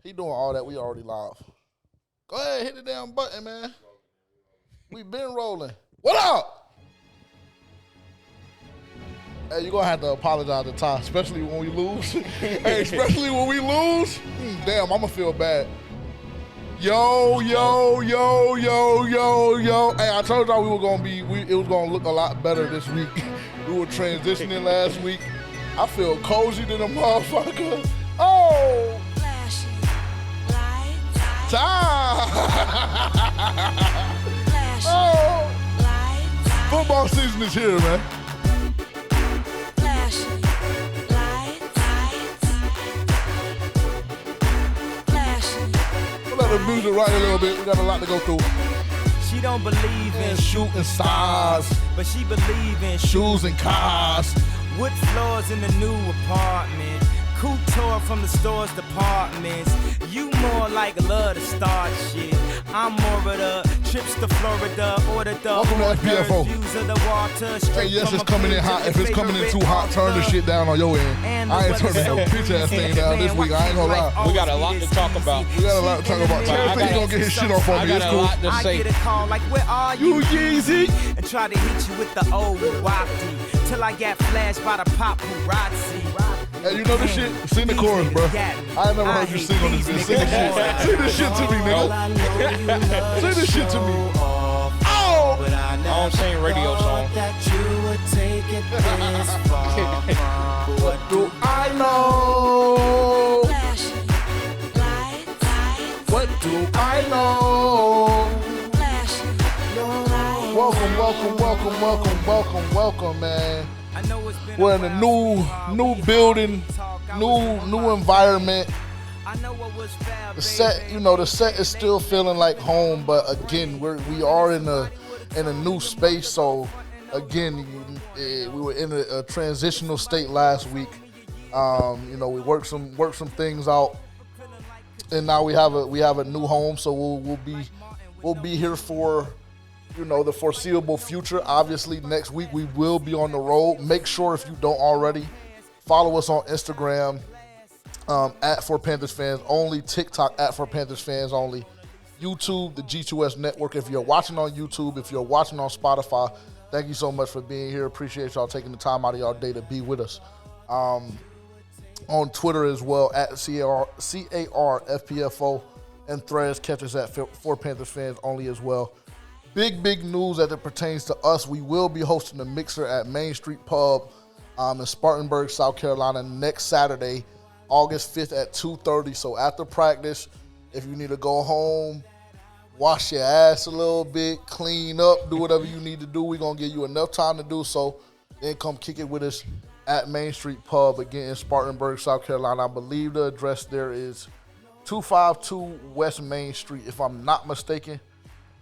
He doing all that. We already live. Go ahead, hit the damn button, man. We been rolling. What up? Hey, you're going to have to apologize to Ty, especially when we lose. Hey, especially when we lose. Damn, I'm going to feel bad. Yo. Hey, I told y'all it was going to look a lot better this week. We were transitioning last week. I feel cozy than a motherfucker. Oh. Time. Oh. Football season is here, man. We'll let the music right a little bit. We got a lot to go through. She don't believe in shooting stars, but she believe in shoes and cars. Wood floors in the new apartment. Couture from the store's departments. You more like love to start shit. I'm more of the trips to Florida or the views of the water. Hey, yes, it's coming in hot. If it's coming in too hot, turn the shit down on your end. I ain't turning no bitch ass thing down this week. I ain't gonna lie. We got a lot to talk about. We got a lot to talk about. Terrence think he gonna get his shit off on me. It's cool. I get a call like, where are you? Yeezy. And try to hit you with the old wafty. Till I got flashed by the paparazzi. Hey, you know this shit? Sing the chorus, bro. I ain't never heard you sing on this bitch. Sing this shit. Sing this shit to me, nigga. Sing this shit to me. Oh! I don't sing radio songs. What do I know? What do I know? Welcome, man. We're in a new building, new environment. The set is still feeling like home, but again, we are in a new space. So again, we were in a transitional state last week. We worked some things out, and now we have a new home. So we'll be here for the foreseeable future. Obviously, next week we will be on the road. Make sure, if you don't already, follow us on Instagram at For Panthers Fans Only, TikTok at For Panthers Fans Only, YouTube, the G2S Network. If you're watching on YouTube, if you're watching on Spotify, thank you so much for being here. Appreciate y'all taking the time out of y'all day to be with us. On Twitter as well, at CARFPFO, and Threads, catch us at For Panthers Fans Only as well. Big news as it pertains to us. We will be hosting the Mixer at Main Street Pub in Spartanburg, South Carolina, next Saturday, August 5th at 2:30. So after practice, if you need to go home, wash your ass a little bit, clean up, do whatever you need to do, we're going to give you enough time to do so. Then come kick it with us at Main Street Pub, again in Spartanburg, South Carolina. I believe the address there is 252 West Main Street, if I'm not mistaken.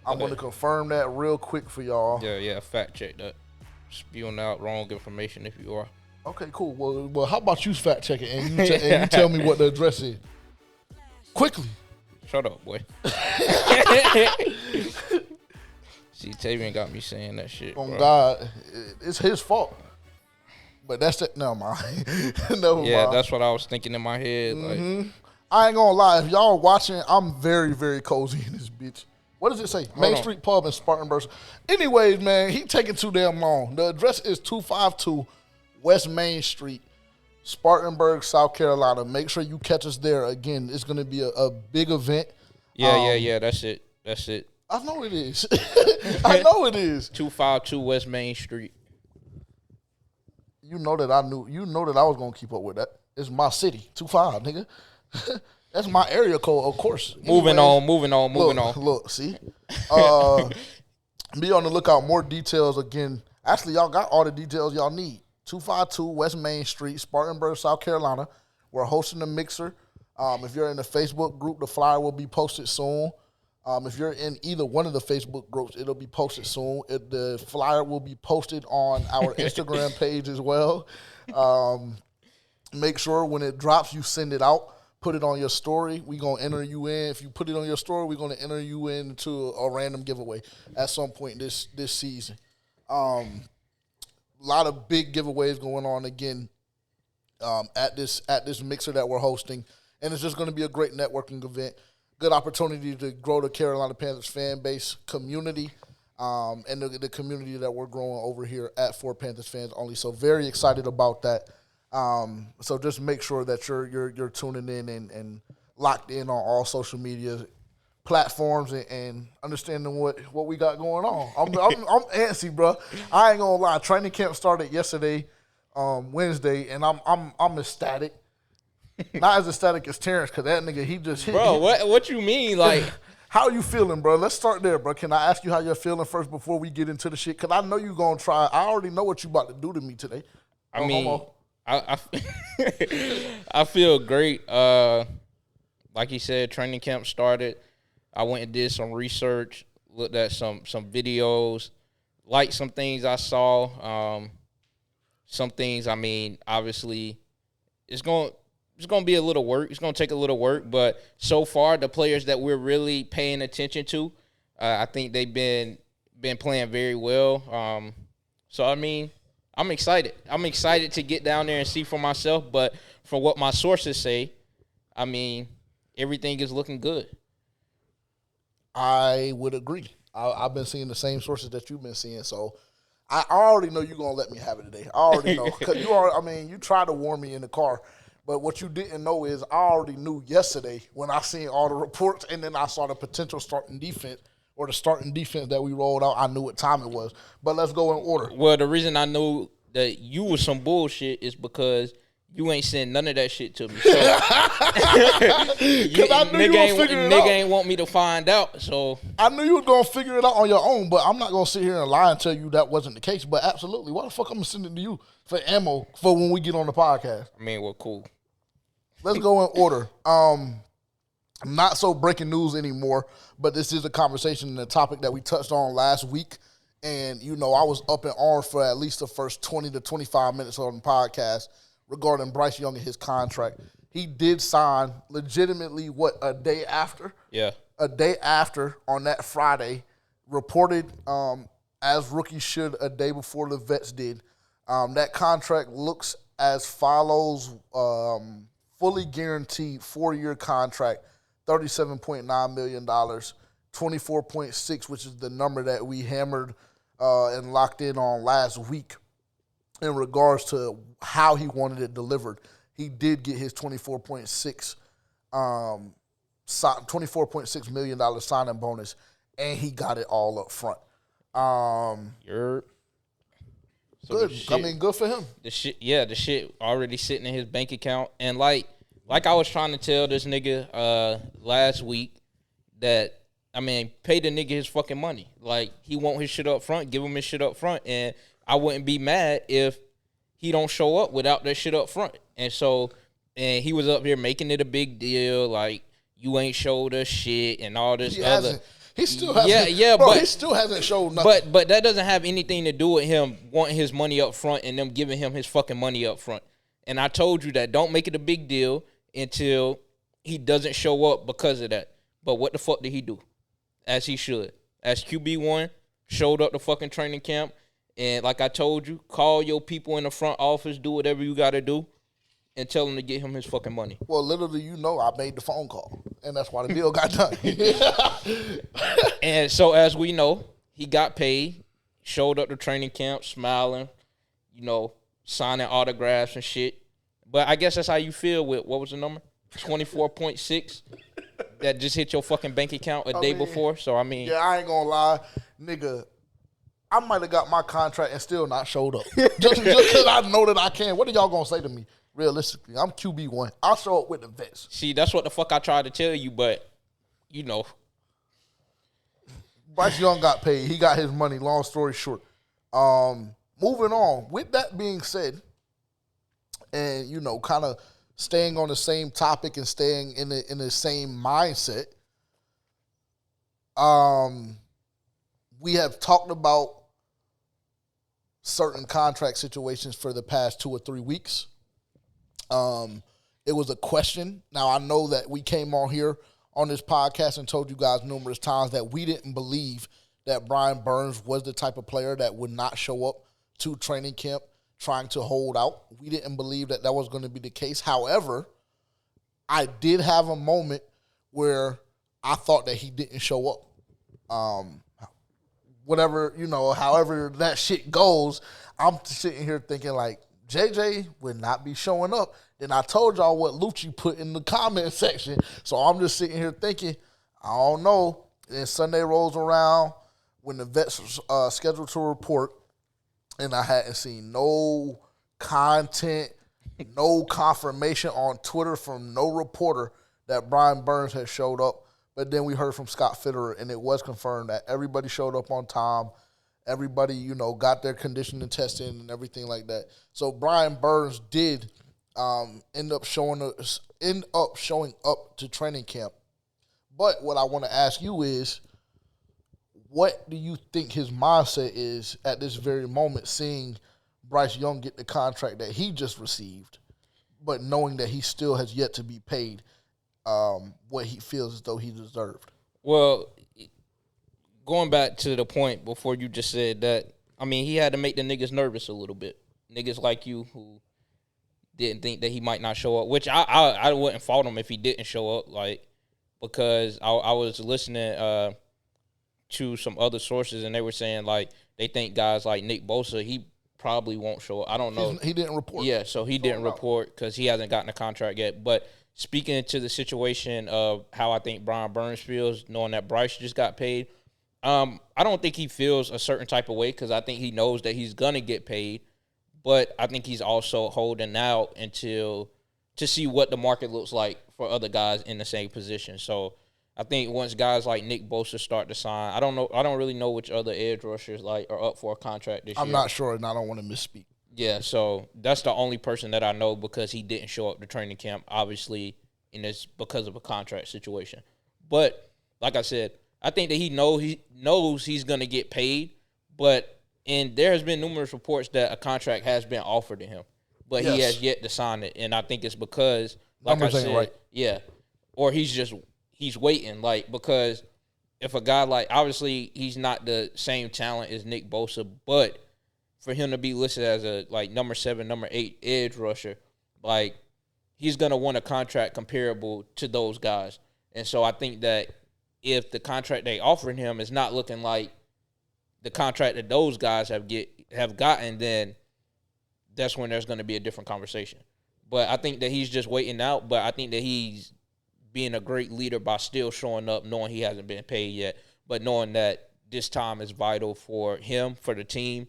I'm going to confirm that real quick for y'all. Yeah, fact check that. Spewing out wrong information if you are. Okay, cool. Well, how about you fact check it and you tell me what the address is? Quickly. Shut up, boy. See, Tavian got me saying that shit. Oh, God. It's his fault. But that's it. Never mind. Never mind. That's what I was thinking in my head. Mm-hmm. Like, I ain't going to lie. If y'all watching, I'm very, very cozy in this bitch. What does it say? Main Street Pub in Spartanburg. Anyways, man, he taking too damn long. The address is 252 West Main Street, Spartanburg, South Carolina. Make sure you catch us there. Again, it's going to be a big event. Yeah, that's it. I know it is. I know it is. 252 West Main Street. You know that I was going to keep up with that. It's my city. 25, nigga. That's my area code, of course. Moving on. Look, see? Be on the lookout. More details again. Actually, y'all got all the details y'all need. 252 West Main Street, Spartanburg, South Carolina. We're hosting the Mixer. If you're in the Facebook group, the flyer will be posted soon. If you're in either one of the Facebook groups, it'll be posted soon. The flyer will be posted on our Instagram page as well. Make sure when it drops, you send it out. Put it on your story. We're going to enter you in. If you put it on your story, we're going to enter you into a random giveaway at some point this season. A lot of big giveaways going on again at this Mixer that we're hosting. And it's just going to be a great networking event. Good opportunity to grow the Carolina Panthers fan base community and the community that we're growing over here at For Panthers Fans Only. So very excited about that. So just make sure that you're tuning in and locked in on all social media platforms and understanding what we got going on. I'm antsy, bro. I ain't gonna lie. Training camp started yesterday, Wednesday, and I'm ecstatic. Not as ecstatic as Terrence, because that nigga, he just hit. Bro, what you mean? Like, how you feeling, bro? Let's start there, bro. Can I ask you how you're feeling first before we get into the shit? Because I know you're going to try. I already know what you about to do to me today. I mean, I feel great. Like you said, training camp started. I went and did some research, looked at some videos, liked some things I saw. Some things, I mean, obviously, it's going to be a little work. It's going to take a little work. But so far, the players that we're really paying attention to, I think they've been playing very well. So, I mean, I'm excited. I'm excited to get down there and see for myself. But from what my sources say, I mean, everything is looking good. I would agree. I've been seeing the same sources that you've been seeing. So, I already know you're going to let me have it today. I already know. Because you tried to warn me in the car. But what you didn't know is I already knew yesterday when I seen all the reports and then I saw the potential starting defense or the starting defense that we rolled out. I knew what time it was. But let's go in order. Well, the reason I knew that you was some bullshit is because you ain't send none of that shit to me. So, nigga ain't want me to find out. So I knew you was going to figure it out on your own, but I'm not going to sit here and lie and tell you that wasn't the case. But absolutely, why the fuck I'm going to send it to you for ammo for when we get on the podcast? I mean, well, cool. Let's go in order. Not so breaking news anymore, but this is a conversation and a topic that we touched on last week. And, I was up in arms for at least the first 20 to 25 minutes on the podcast regarding Bryce Young and his contract. He did sign legitimately, a day after? Yeah. A day after on that Friday, reported as rookies should a day before the vets did. That contract looks as follows. Fully guaranteed 4-year contract, $37.9 million, 24.6, which is the number that we hammered and locked in on last week in regards to how he wanted it delivered. He did get his $24.6 million signing bonus, and he got it all up front. So good. Good for him. The shit already sitting in his bank account. And like I was trying to tell this nigga last week that, pay the nigga his fucking money. Like, he want his shit up front, give him his shit up front. And I wouldn't be mad if he don't show up without that shit up front. And he was up here making it a big deal, like, you ain't showed us shit and all this other. He still hasn't. Bro, he still hasn't showed nothing. But that doesn't have anything to do with him wanting his money up front and them giving him his fucking money up front. And I told you that don't make it a big deal until he doesn't show up because of that. But what the fuck did he do? As he should. As QB1, showed up to fucking training camp. And like I told you, call your people in the front office, do whatever you got to do, and tell him to get him his fucking money. Well, literally, I made the phone call, and that's why the deal got done. And so, as we know, he got paid, showed up to training camp, smiling, signing autographs and shit. But I guess that's how you feel with, what was the number? 24.6 that just hit your fucking bank account a day before. So, Yeah, I ain't going to lie. Nigga, I might have got my contract and still not showed up. just because I know that I can. What are y'all going to say to me? Realistically, I'm QB1. I'll show up with the vets. See, that's what the fuck I tried to tell you, but, Bryce Young got paid. He got his money, long story short. Moving on. With that being said, and, kind of staying on the same topic and staying in the same mindset, we have talked about certain contract situations for the past 2 or 3 weeks. It was a question. Now, I know that we came on here on this podcast and told you guys numerous times that we didn't believe that Brian Burns was the type of player that would not show up to training camp trying to hold out. We didn't believe that was going to be the case. However, I did have a moment where I thought that he didn't show up. Whatever, however that shit goes, I'm sitting here thinking like, JJ would not be showing up. Then I told y'all what Lucci put in the comment section. So I'm just sitting here thinking, I don't know. Then Sunday rolls around when the vets scheduled to report, and I hadn't seen no content, no confirmation on Twitter from no reporter that Brian Burns had showed up. But then we heard from Scott Fitterer, and it was confirmed that everybody showed up on time. Everybody, got their conditioning testing and everything like that. So Brian Burns did end up showing up to training camp. But what I want to ask you is, what do you think his mindset is at this very moment, seeing Bryce Young get the contract that he just received, but knowing that he still has yet to be paid what he feels as though he deserved? Well, going back to the point before you just said that, I mean, he had to make the niggas nervous a little bit. Niggas like you who didn't think that he might not show up, which I wouldn't fault him if he didn't show up, like, because I was listening to some other sources, and they were saying, like, they think guys like Nick Bosa, he probably won't show up. I don't know. He didn't report. Yeah, so he didn't report because he hasn't gotten a contract yet. But speaking to the situation of how I think Brian Burns feels, knowing that Bryce just got paid, I don't think he feels a certain type of way because I think he knows that he's going to get paid. But I think he's also holding out to see what the market looks like for other guys in the same position. So I think once guys like Nick Bosa start to sign, I don't really know which other edge rushers like are up for a contract this year. I'm not sure, and I don't want to misspeak. Yeah, so that's the only person that I know because he didn't show up to training camp, obviously, and it's because of a contract situation. But like I said, I think that he knows he's going to get paid, and there has been numerous reports that a contract has been offered to him, but he has yet to sign it, and I think it's because, like Numbers I said, ain't right. Yeah, or he's waiting, like, because if a guy like, obviously he's not the same talent as Nick Bosa, but for him to be listed as a like number 7, number 8 edge rusher, like, he's gonna want a contract comparable to those guys, and so I think that if the contract they offering him is not looking like the contract that those guys have gotten, then that's when there's going to be a different conversation. But I think that he's just waiting out. But I think that he's being a great leader by still showing up, knowing he hasn't been paid yet, but knowing that this time is vital for him, for the team,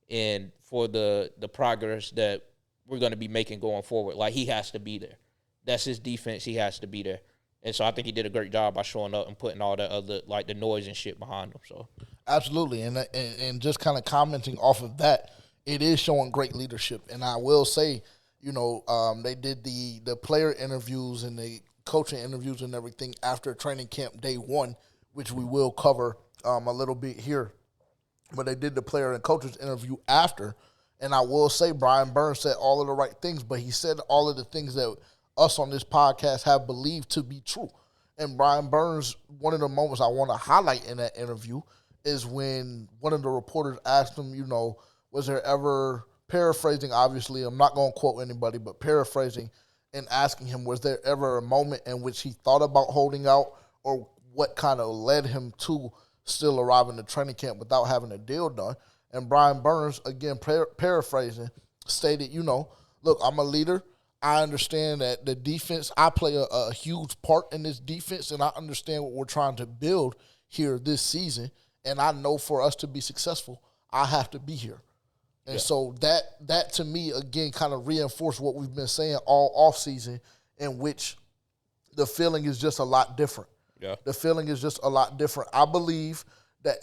and for the progress that we're going to be making going forward. Like, he has to be there. That's his defense. He has to be there. And so I think he did a great job by showing up and putting all that other, like, the noise and shit behind him. So absolutely, and just kind of commenting off of that, it is showing great leadership. And I will say, they did the player interviews and the coaching interviews and everything after training camp day 1, which we will cover a little bit here. But they did the player and coaches interview after, and I will say Brian Burns said all of the right things, but he said all of the things that us on this podcast have believed to be true. And Brian Burns, one of the moments I want to highlight in that interview is when one of the reporters asked him, was there ever, paraphrasing, obviously, I'm not going to quote anybody, but paraphrasing and asking him, was there ever a moment in which he thought about holding out, or what kind of led him to still arriving to training camp without having a deal done? And Brian Burns, again, paraphrasing, stated, look, I'm a leader. I understand that the defense, I play a huge part in this defense, and I understand what we're trying to build here this season. And I know for us to be successful, I have to be here. And so that to me, again, kind of reinforced what we've been saying all offseason, in which the feeling is just a lot different. Yeah. The feeling is just a lot different. I believe that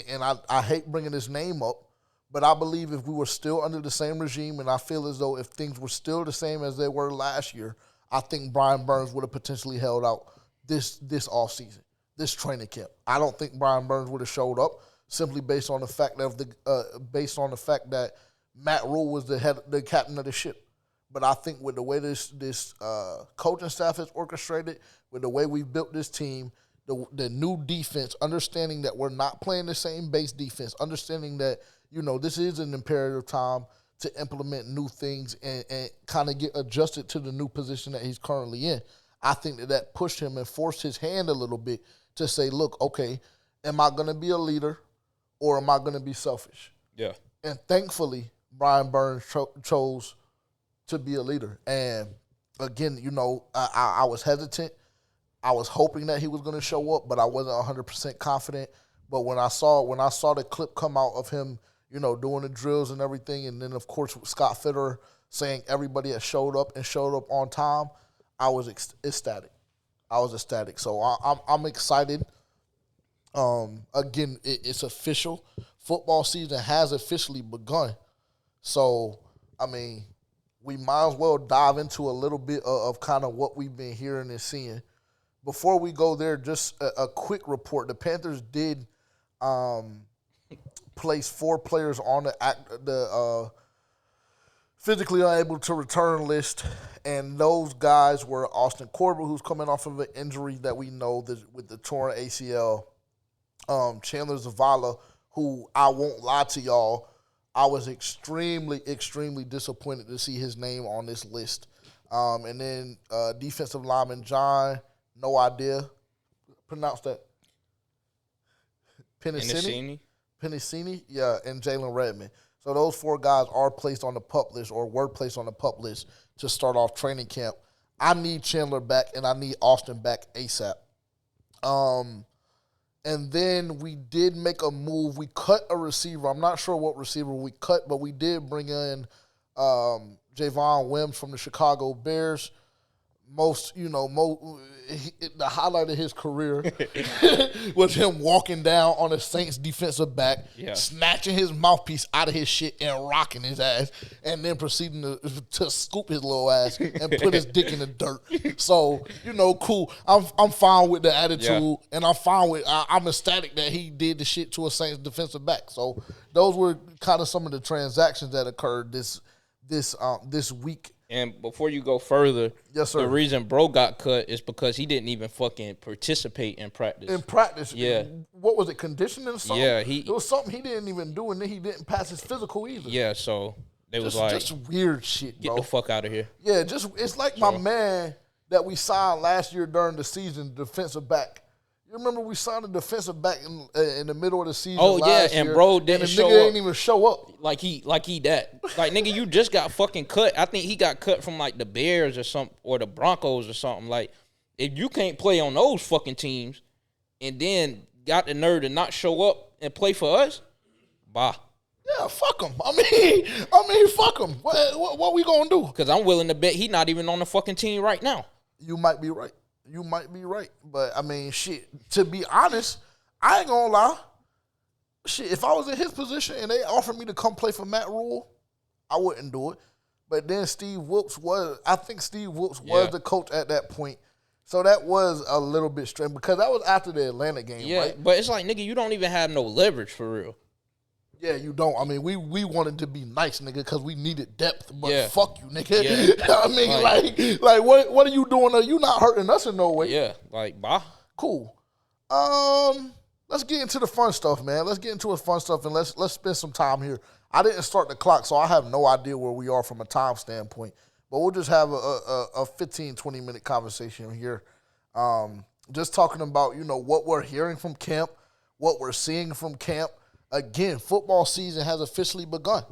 and I hate bringing his name up, but I believe if we were still under the same regime, and I feel as though if things were still the same as they were last year, I think Brian Burns would have potentially held out this offseason, this training camp. I don't think Brian Burns would have showed up simply based on the fact that Matt Rule was the captain of the ship. But I think with the way this coaching staff is orchestrated, with the way we've built this team, the new defense, understanding that we're not playing the same base defense, understanding that this is an imperative time to implement new things and kind of get adjusted to the new position that he's currently in. I think that pushed him and forced his hand a little bit to say, look, okay, am I going to be a leader or am I going to be selfish? Yeah. And thankfully, Brian Burns chose to be a leader. And again, you know, I was hesitant. I was hoping that he was going to show up, but I wasn't 100% confident. But when I saw the clip come out of him, you know, doing the drills and everything, and then of course Scott Fitterer saying everybody has showed up and showed up on time, I was ecstatic. So I'm excited. Again, it's official. Football season has officially begun. So, I mean, we might as well dive into a little bit of kind of what we've been hearing and seeing. Before we go there, just a quick report. The Panthers did place 4 players on the physically unable to return list, and those guys were Austin Corbett, who's coming off of an injury that we know with the torn ACL, Chandler Zavala, who I won't lie to y'all, I was extremely, extremely disappointed to see his name on this list. And then defensive lineman John, no idea, pronounce that. Pennicini, yeah, and Jalen Redmond. So those 4 guys are placed on the PUP list or were placed on the PUP list to start off training camp. I need Chandler back and I need Austin back ASAP. And then we did make a move. We cut a receiver. I'm not sure what receiver we cut, but we did bring in Javon Wims from the Chicago Bears. The highlight of his career was him walking down on a Saints defensive back, snatching his mouthpiece out of his shit and rocking his ass, and then proceeding to scoop his little ass and put his dick in the dirt. So, you know, cool. I'm fine with the attitude, and I'm ecstatic that he did the shit to a Saints defensive back. So those were kind of some of the transactions that occurred this week. And before you go further, yes, sir. The reason bro got cut is because he didn't even fucking participate in practice. Yeah. What was it, conditioning or something? Yeah. It was something he didn't even do, and then he didn't pass his physical either. Yeah, so just weird shit, bro. Get the fuck out of here. Yeah, it's like my man that we signed last year during the season, defensive back. You remember we signed a defensive back in the middle of the season last year, and bro didn't show up. Nigga didn't even show up. Like he that. Like, nigga, you just got fucking cut. I think he got cut from, like, the Bears or something, or the Broncos or something. Like, if you can't play on those fucking teams and then got the nerve to not show up and play for us, bye. Yeah, fuck him. I mean, fuck him. What we gonna do? Because I'm willing to bet he not even on the fucking team right now. You might be right. But, I mean, shit, to be honest, I ain't gonna lie. Shit, if I was in his position and they offered me to come play for Matt Rule, I wouldn't do it. But then Steve Wilkes was the coach at that point. So that was a little bit strange because that was after the Atlanta game, right? But it's like, nigga, you don't even have no leverage for real. Yeah, you don't. I mean, we wanted to be nice, nigga, because we needed depth. But fuck you, nigga. Yeah. I mean, like what are you doing? You not hurting us in no way. Yeah, like, bye. Cool. Let's get into the fun stuff, man. Let's get into the fun stuff, and let's spend some time here. I didn't start the clock, so I have no idea where we are from a time standpoint. But we'll just have a 15, 20-minute conversation here. Just talking about, you know, what we're hearing from camp, what we're seeing from camp. Again, football season has officially begun.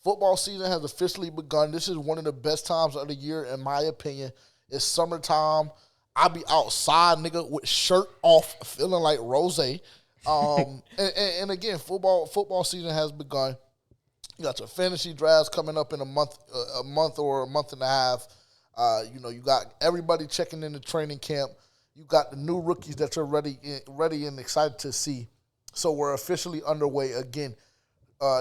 This is one of the best times of the year, in my opinion. It's summertime. I be outside, nigga, with shirt off, feeling like Rose. And again, football season has begun. You got your fantasy drafts coming up in a month or a month and a half. You know, you got everybody checking in the training camp. You got the new rookies that you're ready and excited to see. So we're officially underway again.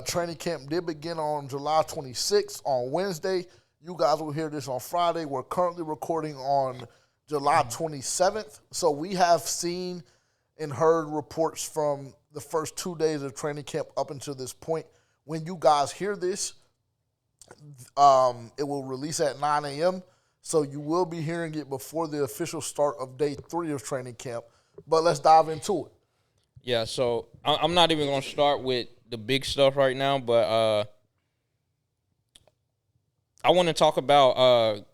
Training camp did begin on July 26th on Wednesday. You guys will hear this on Friday. We're currently recording on July 27th. So we have seen and heard reports from the first 2 days of training camp up until this point. When you guys hear this, it will release at 9 a.m. So you will be hearing it before the official start of day 3 of training camp. But let's dive into it. Yeah, so I'm not even going to start with the big stuff right now, but I want to talk about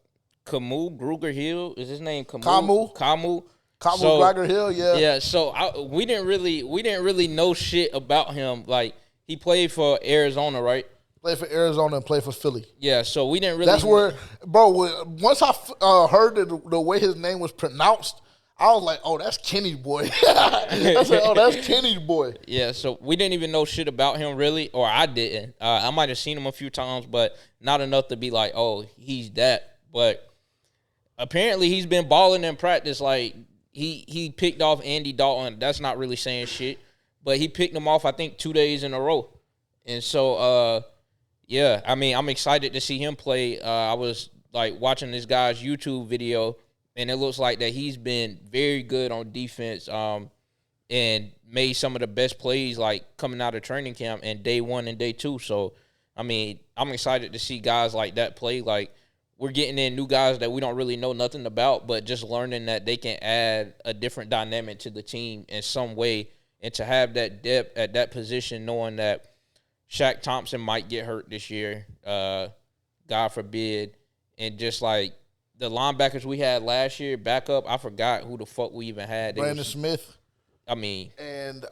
Camu Gruger Hill. Is his name Camu? Camu So, Gruger Hill, yeah. Yeah, so we didn't really know shit about him. Like, he played for Arizona, right? Played for Arizona and played for Philly. Yeah, so we didn't really. That's where, bro. Once I heard the way his name was pronounced, I was like, "Oh, that's Kenny boy." I said, "Oh, that's Kenny boy." Yeah, so we didn't even know shit about him really, or I didn't. I might have seen him a few times, but not enough to be like, "Oh, he's that." But apparently, he's been balling in practice. Like he picked off Andy Dalton. That's not really saying shit, but he picked him off, I think, 2 days in a row, and so. Yeah, I mean, I'm excited to see him play. I was like watching this guy's YouTube video, and it looks like that he's been very good on defense, and made some of the best plays like coming out of training camp and day 1 and day 2. So, I mean, I'm excited to see guys like that play. Like, we're getting in new guys that we don't really know nothing about, but just learning that they can add a different dynamic to the team in some way, and to have that depth at that position, knowing that Shaq Thompson might get hurt this year, God forbid. And just like the linebackers we had last year, backup, I forgot who the fuck we even had. Brandon Smith. I mean. And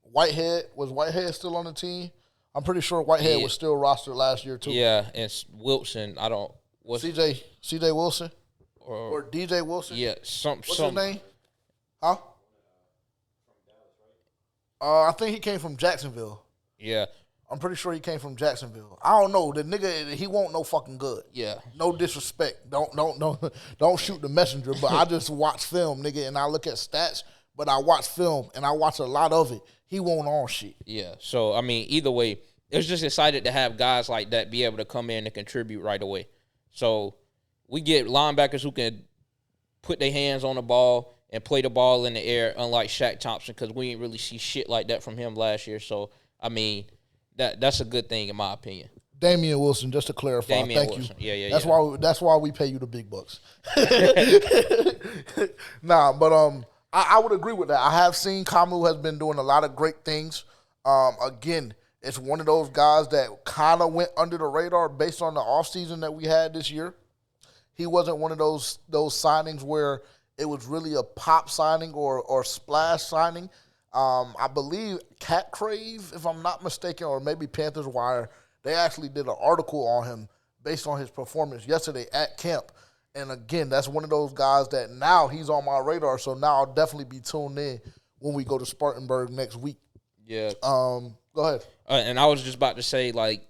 Whitehead. Was Whitehead still on the team? I'm pretty sure Whitehead was still rostered last year, too. Yeah, and Wilson, CJ Wilson? Or DJ Wilson? Yeah, What's his name? Huh? I think he came from Jacksonville. Yeah. I'm pretty sure he came from Jacksonville. I don't know. The nigga, he won't no fucking good. Yeah. No disrespect. Don't shoot the messenger. But I just watch film, nigga, and I look at stats, but I watch film, and I watch a lot of it. He won't on shit. Yeah. So, I mean, either way, it's just excited to have guys like that be able to come in and contribute right away. So, we get linebackers who can put their hands on the ball and play the ball in the air, unlike Shaq Thompson, because we didn't really see shit like that from him last year. So, I mean, that's a good thing in my opinion. Damian Wilson, just to clarify. Thank Wilson. you. Yeah. That's why we pay you the big bucks. Nah, but I would agree with that. I have seen Camu has been doing a lot of great things. Again, it's one of those guys that kind of went under the radar based on the offseason that we had this year. He wasn't one of those signings where it was really a pop signing or splash signing. I believe Cat Crave, if I'm not mistaken, or maybe Panthers Wire, they actually did an article on him based on his performance yesterday at camp. And again, that's one of those guys that now he's on my radar, so now I'll definitely be tuned in when we go to Spartanburg next week. Yeah. Go ahead. And I was just about to say, like,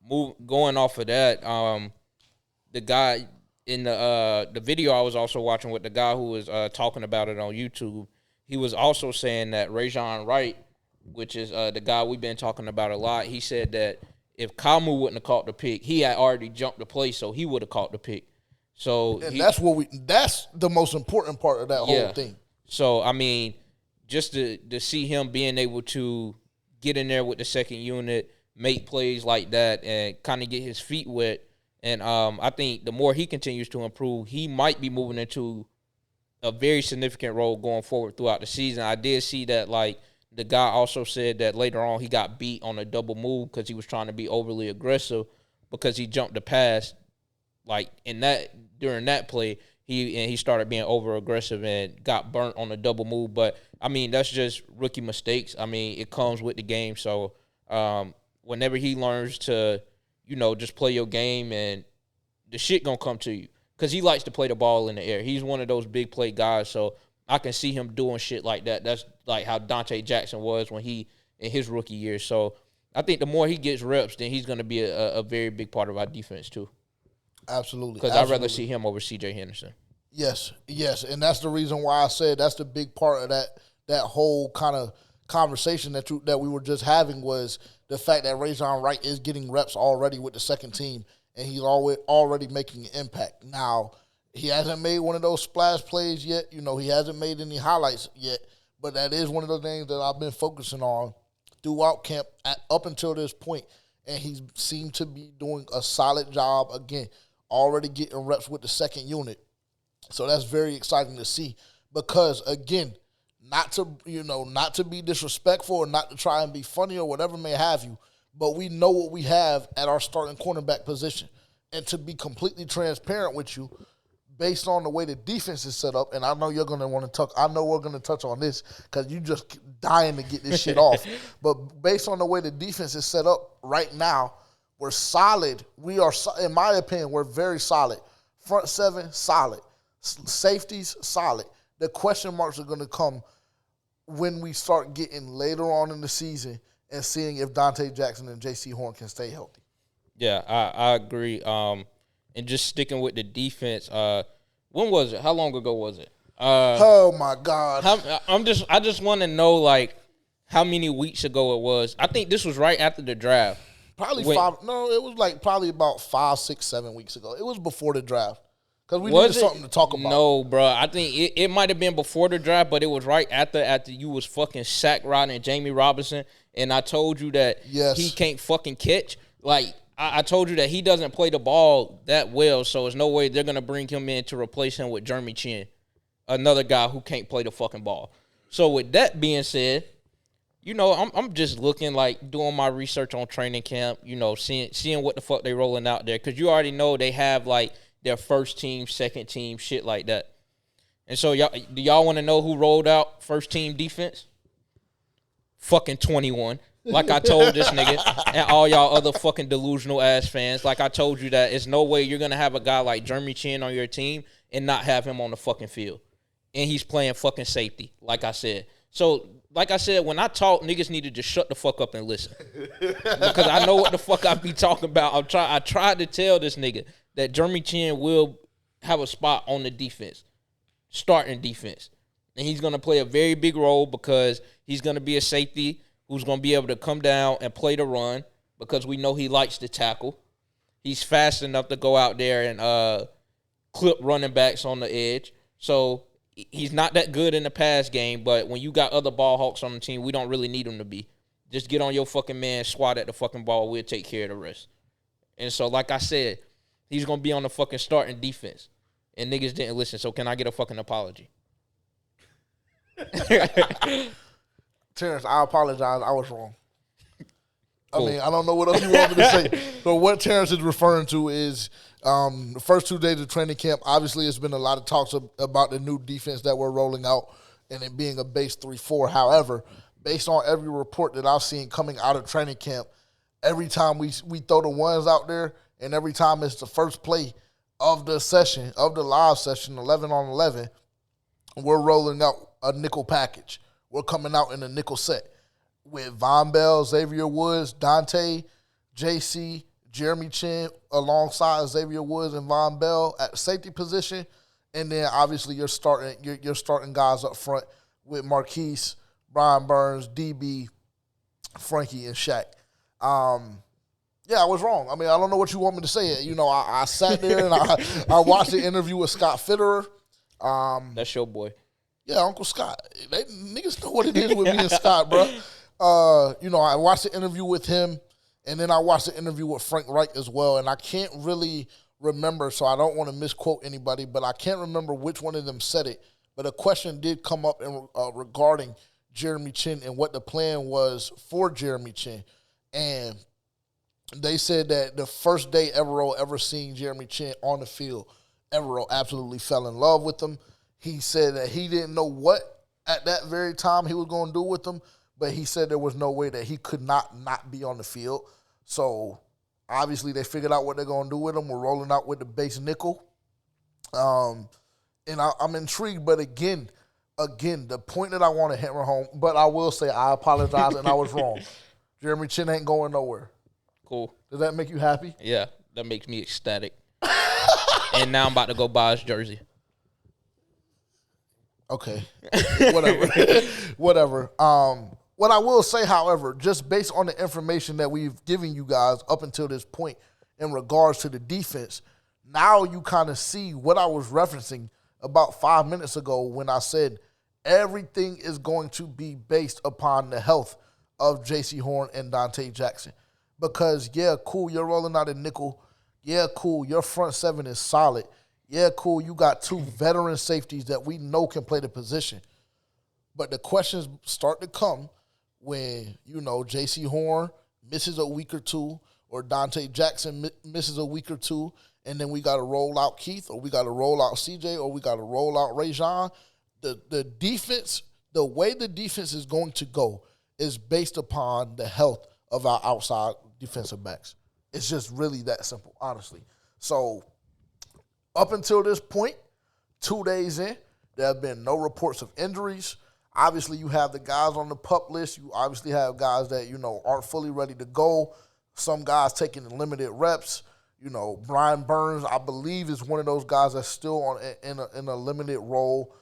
going off of that, the guy in the video I was also watching with the guy who was talking about it on YouTube, he was also saying that Rajon Wright, which is the guy we've been talking about a lot, he said that if Camu wouldn't have caught the pick, he had already jumped the play, so he would have caught the pick. So that's the most important part of that whole thing. So, I mean, just to see him being able to get in there with the second unit, make plays like that, and kind of get his feet wet. And I think the more he continues to improve, he might be moving into a very significant role going forward throughout the season. I did see that, like, the guy also said that later on he got beat on a double move because he was trying to be overly aggressive because he jumped the pass. Like, during that play, he started being over aggressive and got burnt on a double move. But I mean, that's just rookie mistakes. I mean, it comes with the game. So whenever he learns to, just play your game, and the shit gonna come to you, because he likes to play the ball in the air. He's one of those big play guys. So I can see him doing shit like that. That's like how Dante Jackson was when he in his rookie year. So I think the more he gets reps, then he's gonna be a very big part of our defense too. Absolutely. Because I'd rather see him over C.J. Henderson. Yes, and that's the reason why I said that's the big part of that whole kind of conversation that we were just having, was the fact that Rajon Wright is getting reps already with the second team, and he's already making an impact. Now, he hasn't made one of those splash plays yet. He hasn't made any highlights yet, but that is one of the things that I've been focusing on throughout camp up until this point, and he's seemed to be doing a solid job again, already getting reps with the second unit. So that's very exciting to see, because again, not to be disrespectful or not to try and be funny or whatever may have you, but we know what we have at our starting cornerback position. And to be completely transparent with you, based on the way the defense is set up, and I know you're going to want to talk. I know we're going to touch on this because you just dying to get this shit off. But based on the way the defense is set up right now, we're solid. We are, in my opinion, we're very solid. Front seven, solid. Safeties, solid. The question marks are going to come when we start getting later on in the season and seeing if Dante Jackson and J.C. Horn can stay healthy. Yeah, I agree. And just sticking with the defense, when was it? How long ago was it? Oh my God! I just want to know like how many weeks ago it was. I think this was right after the draft. Probably five. No, it was like probably about 5, 6, 7 weeks ago. It was before the draft because we needed something to talk about. No, bro. I think it might have been before the draft, but it was right after you was fucking sack riding Jamie Robinson, and I told you that he can't fucking catch. Like I told you that he doesn't play the ball that well, so there's no way they're gonna bring him in to replace him with Jeremy Chinn, another guy who can't play the fucking ball. So with that being said, you know, I'm just looking, like, doing my research on training camp, you know, seeing what the fuck they rolling out there. Because you already know they have, like, their first team, second team, shit like that. And so, do y'all want to know who rolled out first team defense? Fucking 21. Like I told this nigga and all y'all other fucking delusional ass fans. Like I told you that there's no way you're going to have a guy like Jeremy Chinn on your team and not have him on the fucking field. And he's playing fucking safety, like I said. So, like I said, when I talk, niggas need to just shut the fuck up and listen. Because I know what the fuck I be talking about. I tried to tell this nigga that Jeremy Chinn will have a spot on the defense, starting defense. And he's going to play a very big role because he's going to be a safety who's going to be able to come down and play the run because we know he likes to tackle. He's fast enough to go out there and clip running backs on the edge. So he's not that good in the pass game, but when you got other ball hawks on the team, we don't really need him to be. Just get on your fucking man, swat at the fucking ball, we'll take care of the rest. And so, like I said, he's going to be on the fucking starting defense. And niggas didn't listen, so can I get a fucking apology? Terrence, I apologize. I was wrong. Cool. I mean, I don't know what else you want me to say. So what Terrence is referring to is the first 2 days of training camp. Obviously, it's been a lot of talks about the new defense that we're rolling out and it being a base 3-4. However, based on every report that I've seen coming out of training camp, every time we throw the ones out there and every time it's the first play of the session, of the live session, 11 on 11, we're rolling out a nickel package. We're coming out in a nickel set with Von Bell, Xavier Woods, Dante, JC, Jeremy Chinn alongside Xavier Woods and Von Bell at safety position. And then obviously you're starting guys up front with Marquise, Brian Burns, DB, Frankie, and Shaq. Yeah, I was wrong. I mean, I don't know what you want me to say. You know, I sat there and I watched the interview with Scott Fitterer. That's your boy. Yeah, Uncle Scott. Niggas know what it is with me and Scott, bro. You know, I watched the interview with him, and then I watched the interview with Frank Reich as well, and I can't really remember, so I don't want to misquote anybody, but I can't remember which one of them said it. But a question did come up regarding Jeremy Chinn and what the plan was for Jeremy Chinn. And they said that the first day Evero ever seen Jeremy Chinn on the field, Evero absolutely fell in love with him. He said that he didn't know what at that very time he was going to do with him, but he said there was no way that he could not be on the field. So obviously they figured out what they're going to do with him. We're rolling out with the base nickel. And I'm intrigued, but again, the point that I want to hammer home, but I will say I apologize and I was wrong. Jeremy Chinn ain't going nowhere. Cool. Does that make you happy? Yeah, that makes me ecstatic. And now I'm about to go buy his jersey. Okay, whatever. What I will say, however, just based on the information that we've given you guys up until this point in regards to the defense, now you kind of see what I was referencing about 5 minutes ago when I said everything is going to be based upon the health of J.C. Horn and Dante Jackson. Because, yeah, cool, you're rolling out a nickel. Yeah, cool, your front seven is solid. Yeah, cool, you got two veteran safeties that we know can play the position. But the questions start to come when, you know, J.C. Horn misses a week or two, or Dante Jackson misses a week or two, and then we got to roll out Keith, or we got to roll out CJ, or we got to roll out Rajon. The defense, the way the defense is going to go is based upon the health of our outside defensive backs. It's just really that simple, honestly. So up until this point, 2 days in, there have been no reports of injuries. Obviously, you have the guys on the PUP list. You obviously have guys that, aren't fully ready to go. Some guys taking limited reps. Brian Burns, I believe, is one of those guys that's still in a limited role.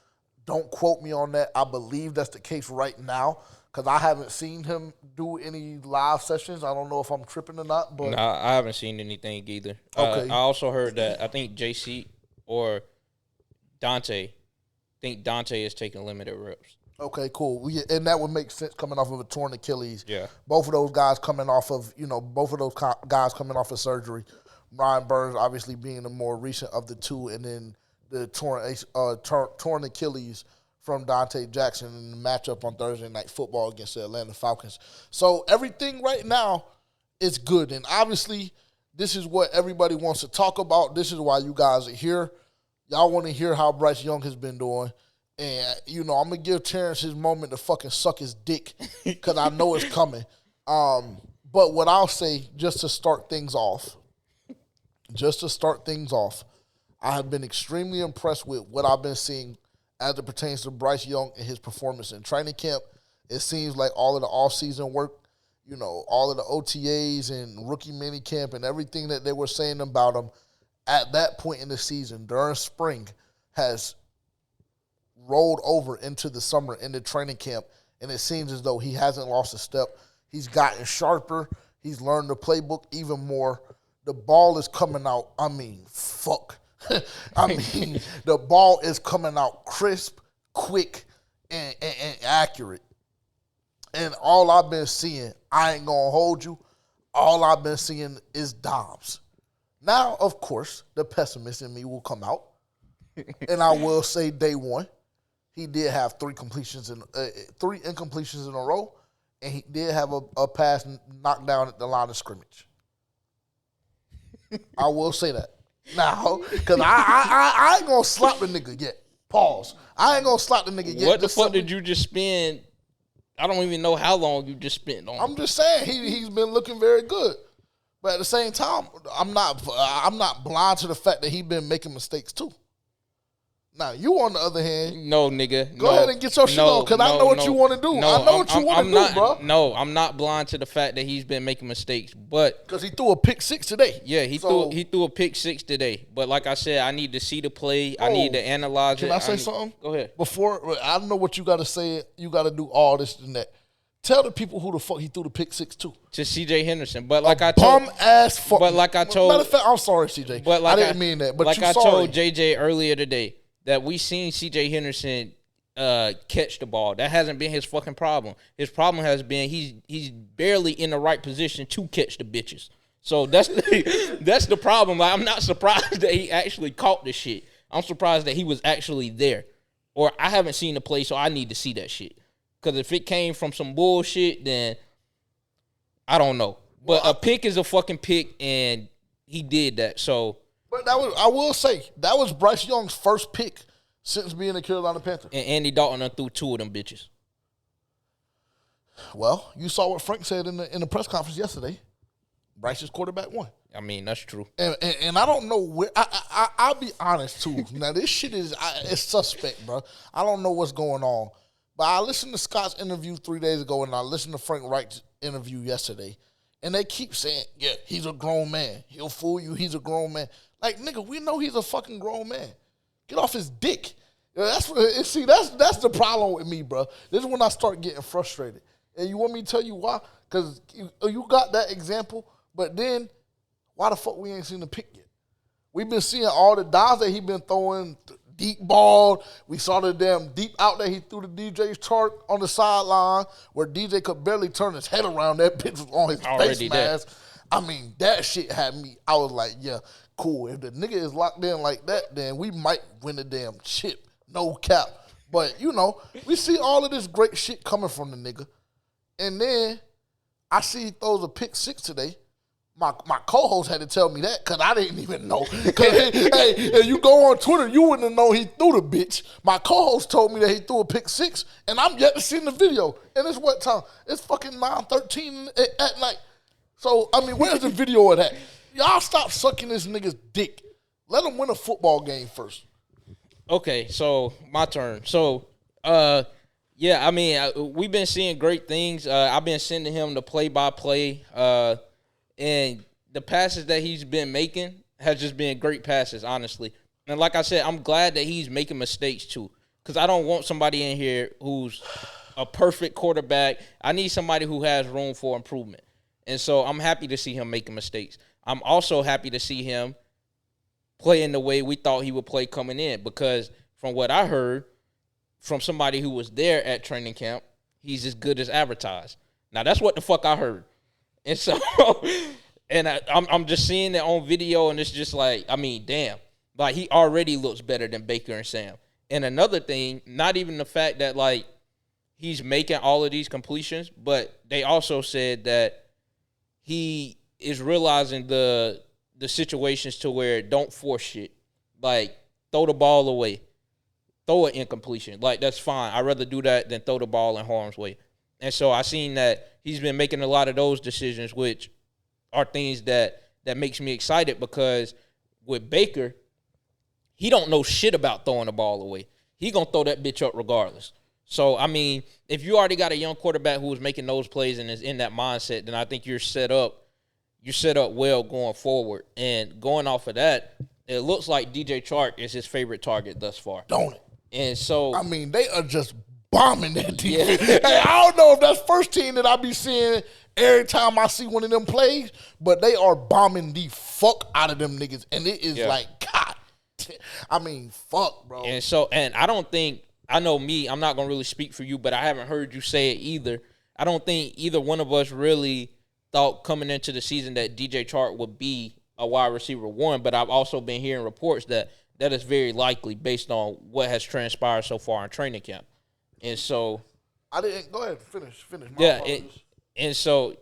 Don't quote me on that. I believe that's the case right now because I haven't seen him do any live sessions. I don't know if I'm tripping or not. But no, I haven't seen anything either. Okay. I also heard that I think JC or Dante is taking limited reps. Okay, cool. And that would make sense coming off of a torn Achilles. Yeah. Both of those guys coming off of, coming off of surgery. Brian Burns obviously being the more recent of the two, and then the torn Achilles from Dante Jackson in the matchup on Thursday Night Football against the Atlanta Falcons. So everything right now is good. And obviously, this is what everybody wants to talk about. This is why you guys are here. Y'all want to hear how Bryce Young has been doing. And, I'm going to give Terrence his moment to fucking suck his dick because I know it's coming. But what I'll say, just to start things off, I have been extremely impressed with what I've been seeing as it pertains to Bryce Young and his performance in training camp. It seems like all of the off-season work, all of the OTAs and rookie minicamp and everything that they were saying about him at that point in the season during spring has rolled over into the summer, into training camp, and it seems as though he hasn't lost a step. He's gotten sharper. He's learned the playbook even more. The ball is coming out, the ball is coming out crisp, quick, and accurate. And all I've been seeing, I ain't going to hold you, all I've been seeing is Dobbs. Now, of course, the pessimist in me will come out, and I will say day one, he did have three incompletions in a row, and he did have a pass knocked down at the line of scrimmage. I will say that. Now, because I ain't going to slap the nigga yet. Pause. I ain't going to slap the nigga yet. What the fuck did you just spend? I don't even know how long you just spent on him. I'm just saying, he's been looking very good. But at the same time, I'm not blind to the fact that he's been making mistakes too. Now, you on the other hand, no, nigga. Go ahead and get your shit on, because I know what you want to do. I know what you want to do, bro. No, I'm not blind to the fact that he's been making mistakes, but because he threw a pick six today. Yeah, he threw a pick six today. But like I said, I need to see the play. I need to analyze it. Can I say something? Go ahead. Before, I don't know what you got to say. You got to do all this and that. Tell the people who the fuck he threw the pick six to. To C.J. Henderson. But like I told, bum ass fuck. But like I told, matter of fact, I'm sorry, C.J. But like I didn't mean that. But like I told J.J. earlier today that we seen C.J. Henderson catch the ball. That hasn't been his fucking problem. His problem has been he's barely in the right position to catch the bitches. So that's the problem. Like, I'm not surprised that he actually caught the shit. I'm surprised that he was actually there. Or I haven't seen the play, so I need to see that shit. Because if it came from some bullshit, then I don't know. But a pick is a fucking pick, and he did that. So, but I will say, that was Bryce Young's first pick since being a Carolina Panther. And Andy Dalton done threw two of them bitches. Well, you saw what Frank said in the press conference yesterday. Bryce's quarterback won. I mean, that's true. And I don't know where. I'll be honest too. Now this shit it's suspect, bro. I don't know what's going on. But I listened to Scott's interview 3 days ago, and I listened to Frank Reich's interview yesterday, and they keep saying, "Yeah, he's a grown man. He'll fool you. He's a grown man." Like, nigga, we know he's a fucking grown man. Get off his dick. That's the problem with me, bro. This is when I start getting frustrated. And you want me to tell you why? Because you got that example, but then why the fuck we ain't seen the pick yet? We've been seeing all the dives that he been throwing, deep ball. We saw the damn deep out that he threw to DJ Chark on the sideline where DJ could barely turn his head around. That bitch was on his face mask. I mean, that shit had me. I was like, yeah, cool. If the nigga is locked in like that, then we might win the damn chip. No cap. But, we see all of this great shit coming from the nigga. And then I see he throws a pick six today. My co-host had to tell me that because I didn't even know. Because, hey, if you go on Twitter, you wouldn't have known he threw the bitch. My co-host told me that he threw a pick 6, and I'm yet to see the video. And it's what time? It's fucking 9:13 at night. So, I mean, where's the video of that? Y'all stop sucking this nigga's dick. Let him win a football game first. Okay, so my turn. So, yeah, I mean, we've been seeing great things. I've been sending him the play-by-play, and the passes that he's been making has just been great passes, honestly. And like I said, I'm glad that he's making mistakes too, because I don't want somebody in here who's a perfect quarterback. I need somebody who has room for improvement. And so I'm happy to see him making mistakes. I'm also happy to see him playing the way we thought he would play coming in, because from what I heard from somebody who was there at training camp, he's as good as advertised. Now, that's what the fuck I heard. And so, and I'm just seeing it on video, and it's just like, I mean, damn. Like, he already looks better than Baker and Sam. And another thing, not even the fact that, like, he's making all of these completions, but they also said that he is realizing the situations to where don't force shit. Like, throw the ball away. Throw an incompletion. Like, that's fine. I'd rather do that than throw the ball in harm's way. And so I seen that he's been making a lot of those decisions, which are things that makes me excited, because with Baker, he don't know shit about throwing the ball away. He going to throw that bitch up regardless. So, I mean, if you already got a young quarterback who is making those plays and is in that mindset, then I think you're set up well going forward. And going off of that, it looks like DJ Chark is his favorite target thus far. Don't it? And so, I mean, they are just bombing that defense. Yeah. Hey, I don't know if that's first team that I be seeing every time I see one of them plays, but they are bombing the fuck out of them niggas. And it is like, God, I mean, fuck, bro. And so, and I don't think, I know me, I'm not going to really speak for you, but I haven't heard you say it either. I don't think either one of us really thought coming into the season that DJ Chark would be a wide receiver 1, but I've also been hearing reports that is very likely based on what has transpired so far in training camp. And so, I didn't go ahead finish. And so,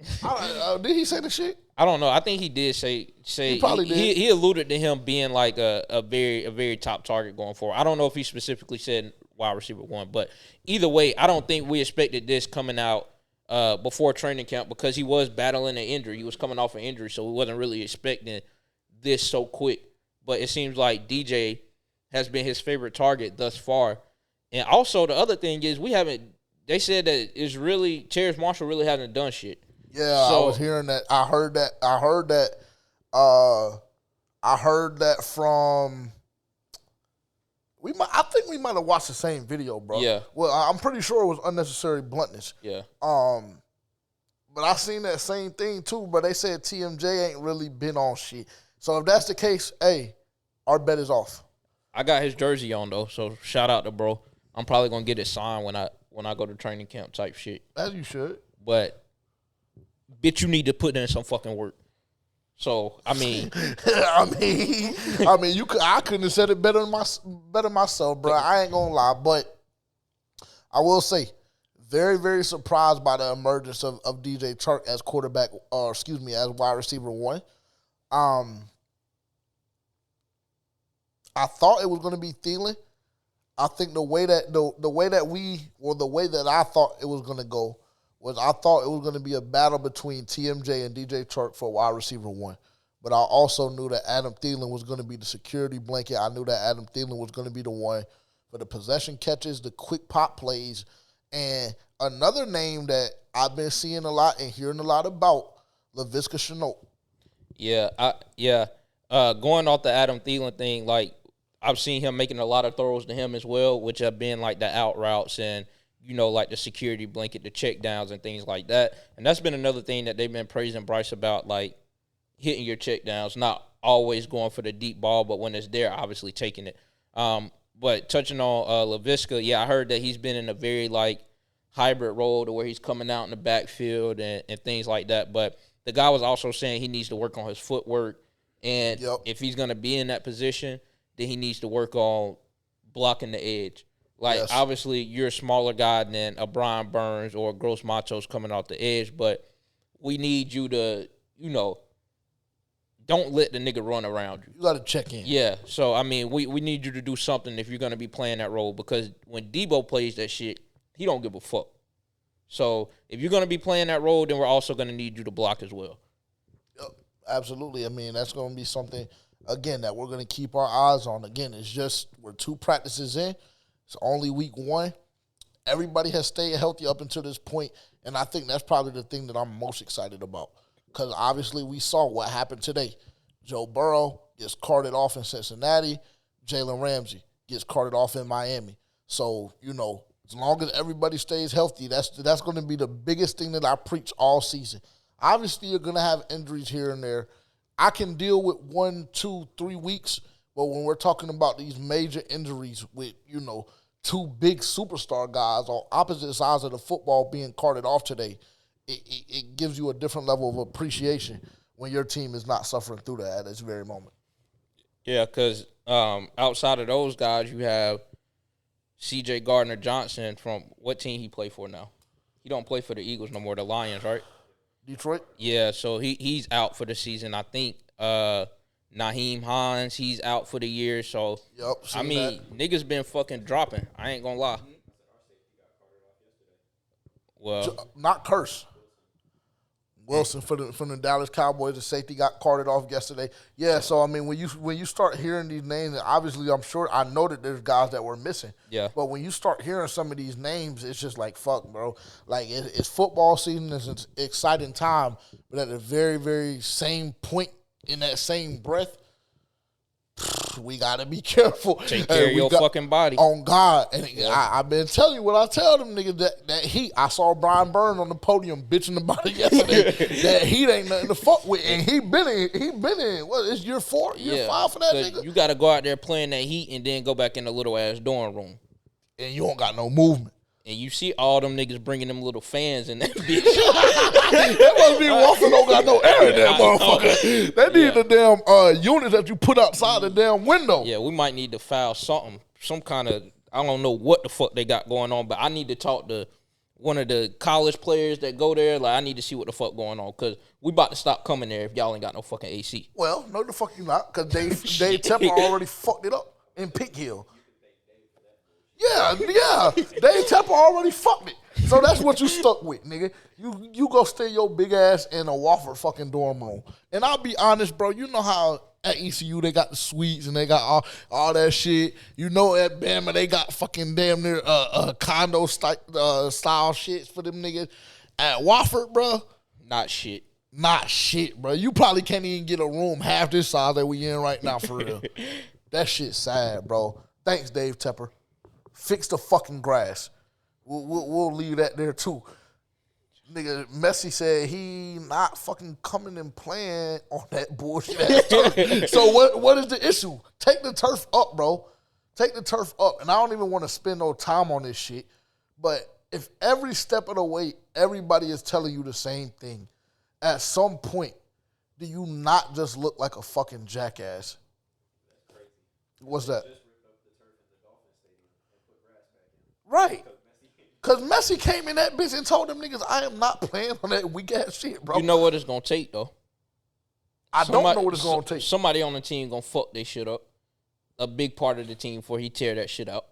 did he say the shit? I don't know. I think he did say. He probably did. He alluded to him being like a very top target going forward. I don't know if he specifically said wide receiver 1, but either way, I don't think we expected this coming out before training camp, because he was battling an injury. He was coming off an injury, so we wasn't really expecting this so quick. But it seems like DJ has been his favorite target thus far. And also, the other thing is, they said that it's really, Terrace Marshall really hasn't done shit. Yeah, so, I was hearing that. I heard that from, I think we might have watched the same video, bro. Yeah. Well, I'm pretty sure it was unnecessary bluntness. Yeah. But I seen that same thing too, but they said TMJ ain't really been on shit. So if that's the case, hey, our bet is off. I got his jersey on though, so shout out to bro. I'm probably gonna get it signed when I go to training camp type shit. As you should. But bitch, you need to put in some fucking work. So I mean, I couldn't have said it better myself, bro. I ain't gonna lie, but I will say, very, very surprised by the emergence of DJ Chark as quarterback, as wide receiver 1. I thought it was going to be Thielen. I think the way that I thought it was going to go was, I thought it was going to be a battle between TMJ and DJ Chark for wide receiver 1. But I also knew that Adam Thielen was going to be the security blanket. I knew that Adam Thielen was going to be the one for the possession catches, the quick pop plays, and another name that I've been seeing a lot and hearing a lot about, Laviska Shenault. Going off the Adam Thielen thing, like, I've seen him making a lot of throws to him as well, which have been like the out routes and, like the security blanket, the check downs and things like that. And that's been another thing that they've been praising Bryce about, like hitting your check downs, not always going for the deep ball, but when it's there, obviously taking it. But touching on Laviska, I heard that he's been in a very like hybrid role to where he's coming out in the backfield and things like that. But the guy was also saying he needs to work on his footwork. And if he's going to be in that position, then he needs to work on blocking the edge. Like, obviously, you're a smaller guy than a Brian Burns or a Gross Matos coming off the edge, but we need you to, don't let the nigga run around you. You got to check in. Yeah, so, I mean, we need you to do something if you're going to be playing that role because when Debo plays that shit, he don't give a fuck. So if you're going to be playing that role, then we're also going to need you to block as well. Absolutely. I mean, that's going to be something, again, that we're going to keep our eyes on. Again, it's just we're 2 practices in. It's only week 1. Everybody has stayed healthy up until this point, and I think that's probably the thing that I'm most excited about because obviously we saw what happened today. Joe Burrow gets carted off in Cincinnati. Jalen Ramsey gets carted off in Miami. So, as long as everybody stays healthy, that's going to be the biggest thing that I preach all season. Obviously, you're going to have injuries here and there. I can deal with 1, 2, 3 weeks, but when we're talking about these major injuries with, 2 big superstar guys on opposite sides of the football being carted off today, it gives you a different level of appreciation when your team is not suffering through that at this very moment. Yeah, because outside of those guys, you have C.J. Gardner-Johnson from what team he play for now? He don't play for the Eagles no more, the Lions, right? Detroit? Yeah, so he's out for the season. I think Naheem Hines, he's out for the year. So, I mean, niggas been fucking dropping. I ain't going to lie. Well, not Curse. Wilson from the Dallas Cowboys, the safety, got carted off yesterday. Yeah, so I mean, when you start hearing these names, obviously I know that there's guys that were missing. Yeah. But when you start hearing some of these names, it's just like fuck, bro. Like it's football season, it's an exciting time, but at the very, very same point in that same breath, we gotta be careful. Take care of your fucking body. On God. And I've been telling you what I tell them niggas that heat. I saw Brian Burns on the podium bitching about it yesterday. That heat ain't nothing to fuck with. And he been in, what, it's year 4, year 5 for that nigga? You gotta go out there playing that heat and then go back in the little ass dorm room. And you don't got no movement. And you see all them niggas bringing them little fans in that bitch. That must be Walker don't got no air in that motherfucker. They need the damn units that you put outside the damn window. Yeah, we might need to file something, some kind of, I don't know what the fuck they got going on, but I need to talk to one of the college players that go there. Like, I need to see what the fuck going on because we about to stop coming there if y'all ain't got no fucking AC. Well, no the fuck you not because Dave Tepper already fucked it up in Pink Hill. Yeah. Dave Tepper already fucked it. So that's what you stuck with, nigga. You go stay your big ass in a Wofford fucking dorm room. And I'll be honest, bro, you know how at ECU they got the suites and they got all that shit. You know at Bama they got fucking damn near condo style shits for them niggas. At Wofford, bro. Not shit, bro. You probably can't even get a room half this size that we in right now, for real. That shit's sad, bro. Thanks, Dave Tepper. Fix the fucking grass. We'll leave that there too. Nigga, Messi said he not fucking coming and playing on that bullshit ass turf. So what is the issue? Take the turf up, bro. Take the turf up. And I don't even want to spend no time on this shit. But if every step of the way everybody is telling you the same thing, at some point, do you not just look like a fucking jackass? What's that? Right. Because Messi came in that bitch and told them niggas, I am not playing on that weak-ass shit, bro. You know what it's going to take, though? I don't know what it's going to take. Somebody on the team going to fuck their shit up. A big part of the team before he tear that shit out.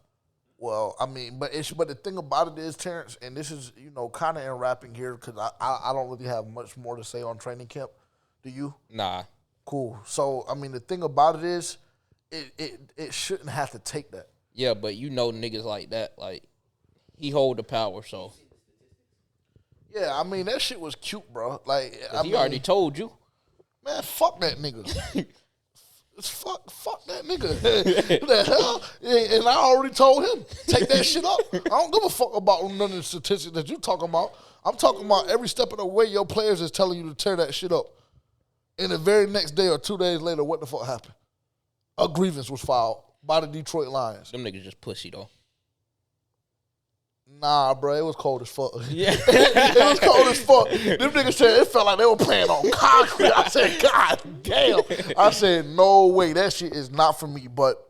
Well, I mean, but the thing about it is, Terrence, and this is, kind of in wrapping here because I don't really have much more to say on training camp. Do you? Nah. Cool. So, I mean, the thing about it is, it shouldn't have to take that. Yeah, but niggas like that, like, he hold the power, so. Yeah, I mean, that shit was cute, bro. Like, he already told you. Man, fuck that nigga. fuck that nigga. What the hell? And I already told him, take that shit up. I don't give a fuck about none of the statistics that you talking about. I'm talking about every step of the way your players is telling you to tear that shit up. And the very next day or 2 days later, what the fuck happened? A grievance was filed by the Detroit Lions. Them niggas just pussy, though. Nah, bro, it was cold as fuck. Yeah. It was cold as fuck. Them niggas said it felt like they were playing on concrete. I said, God damn. I said, no way. That shit is not for me. But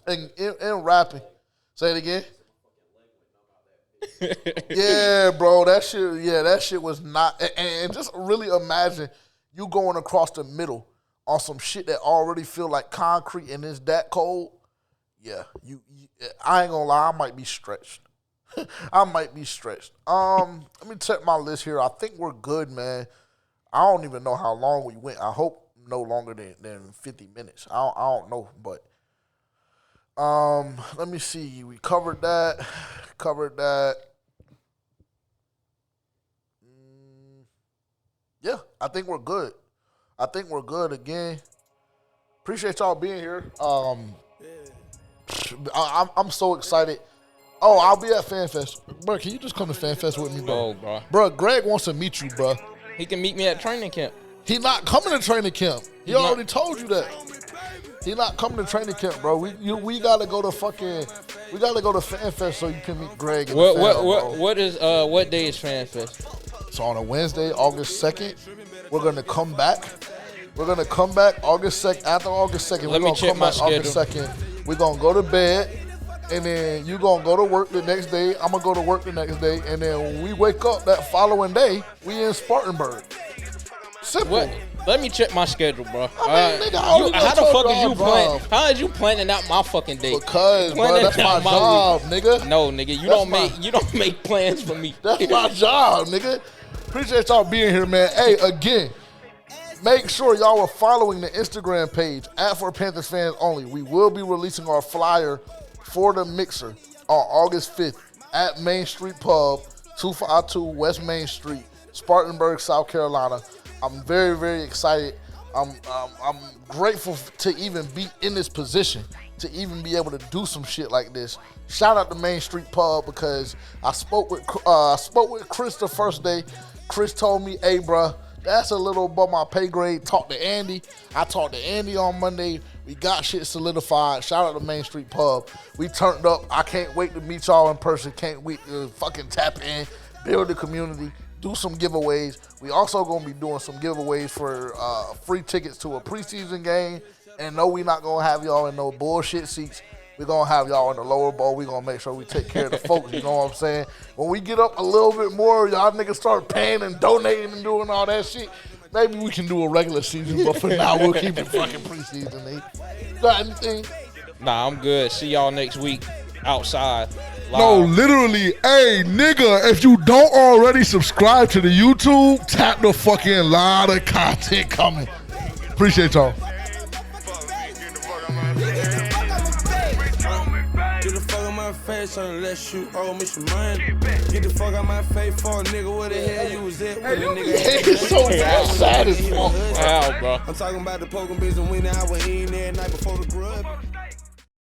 in rapping, say it again. Yeah, bro, that shit was not. And just really imagine you going across the middle on some shit that already feel like concrete and it's that cold, yeah, I ain't gonna lie, I might be stretched. I might be stretched. Let me check my list here. I think we're good, man. I don't even know how long we went. I hope no longer than 50 minutes. I don't know, but let me see. We covered that. Yeah, I think we're good. Again. Appreciate y'all being here. I'm so excited. Oh, I'll be at FanFest. Bro, can you just come to FanFest with me, bro? Oh, bro. Bro, Greg wants to meet you, bro. He can meet me at training camp. He not coming to training camp. He already told you that. He not coming to training camp, bro. We gotta go to FanFest so you can meet Greg. What day is FanFest? So on a Wednesday, August 2nd, we're gonna come back. August 2nd. After August 2nd, Let me check my schedule. August 2nd. We're gonna go to bed, and then you gonna go to work the next day. I'm gonna go to work the next day, and then when we wake up that following day, we in Spartanburg. Simple. What? Let me check my schedule, bro. Nigga, how the fuck is you planning? How is you planning out my fucking day? Because, bro, that's my job, nigga. No, nigga, you don't make plans for me. That's my job, nigga. Appreciate y'all being here, man. Hey, again, make sure y'all are following the Instagram page @For Panthers Fans Only. We will be releasing our flyer for the mixer on August 5th at Main Street Pub, 252 West Main Street, Spartanburg, South Carolina. I'm very, very excited. I'm grateful to even be in this position, to even be able to do some shit like this. Shout out to Main Street Pub because I spoke with Chris the first day. Chris told me, hey, bro, that's a little above my pay grade. Talk to Andy. I talked to Andy on Monday. We got shit solidified. Shout out to Main Street Pub. We turned up. I can't wait to meet y'all in person. Can't wait to fucking tap in, build the community, do some giveaways. We also gonna be doing some giveaways for free tickets to a preseason game. And no, we not gonna have y'all in no bullshit seats. We're gonna have y'all in the lower bowl. We're gonna make sure we take care of the folks, you know what I'm saying? When we get up a little bit more, y'all niggas start paying and donating and doing all that shit, maybe we can do a regular season, but for now, we'll keep it fucking preseason, eh? Got anything? Nah, I'm good. See y'all next week outside. Live. No, literally, hey, nigga, if you don't already subscribe to the YouTube, tap the fucking lot of content coming. Appreciate y'all. Get the fuck out my face unless you owe me some money. Get the fuck out my face for a nigga, where the hell you was at? It's so sad as fuck. Wow, bro. I'm talking about the poking bitch and winning. I was eating that night before the grub.